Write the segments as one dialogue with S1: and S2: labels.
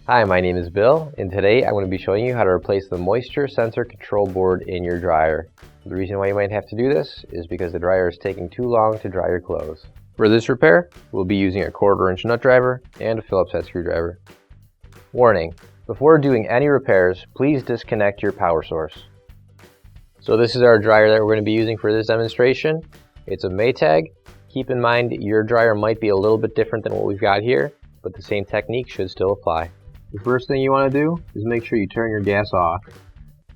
S1: Hi, my name is Bill, and today I'm going to be showing you how to replace the moisture sensor control board in your dryer. The reason why you might have to do this is because the dryer is taking too long to dry your clothes. For this repair, we'll be using a 1/4-inch nut driver and a Phillips head screwdriver. Warning: before doing any repairs, please disconnect your power source. So this is our dryer that we're going to be using for this demonstration. It's a Maytag. Keep in mind your dryer might be a little bit different than what we've got here, but the same technique should still apply. The first thing you want to do is make sure you turn your gas off.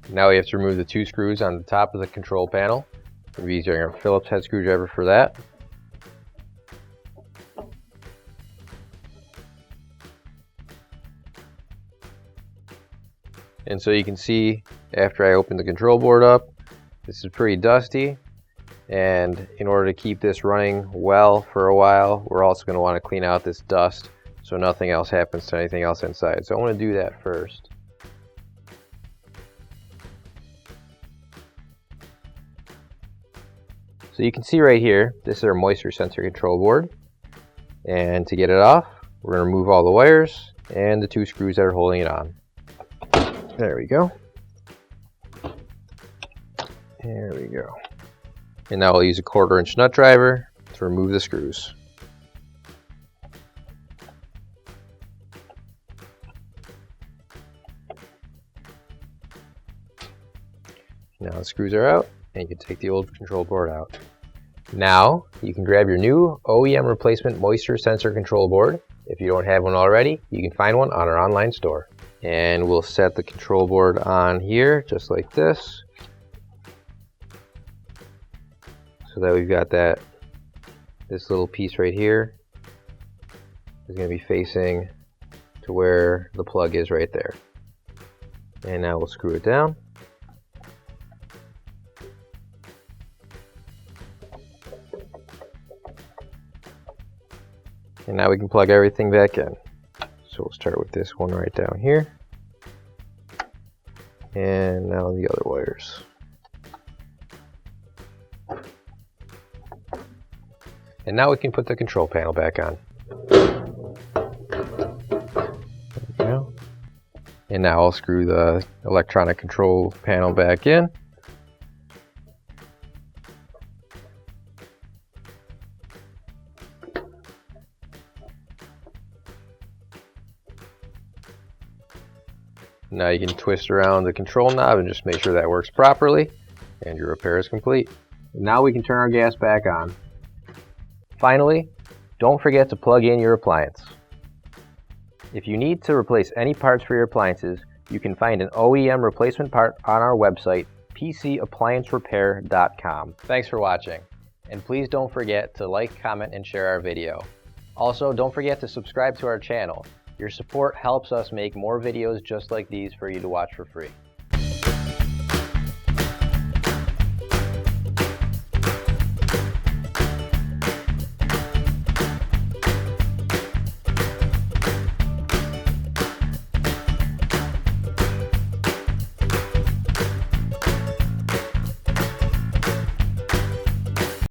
S1: Now we have to remove the 2 screws on the top of the control panel. We'll be using our Phillips head screwdriver for that. And so you can see after I open the control board up, this is pretty dusty. And in order to keep this running well for a while, we're also going to want to clean out this dust so nothing else happens to anything else inside. So I want to do that first. So you can see right here, this is our moisture sensor control board. And to get it off, we're going to remove all the wires and the 2 screws that are holding it on. There we go. There we go. And now I'll use a 1/4-inch nut driver to remove the screws. Now the screws are out, and you can take the old control board out. Now you can grab your new OEM replacement moisture sensor control board. If you don't have one already, you can find one on our online store. And we'll set the control board on here, just like this. So that we've got this little piece right here is going to be facing to where the plug is right there. And now we'll screw it down. And now we can plug everything back in. So we'll start with this one right down here. And now the other wires. And now we can put the control panel back on. There we go. And now I'll screw the electronic control panel back in. Now you can twist around the control knob and just make sure that works properly, and your repair is complete. Now we can turn our gas back on. Finally, don't forget to plug in your appliance. If you need to replace any parts for your appliances, you can find an OEM replacement part on our website, PCApplianceRepair.com. Thanks for watching, and please don't forget to like, comment, and share our video. Also, don't forget to subscribe to our channel. Your support helps us make more videos just like these for you to watch for free.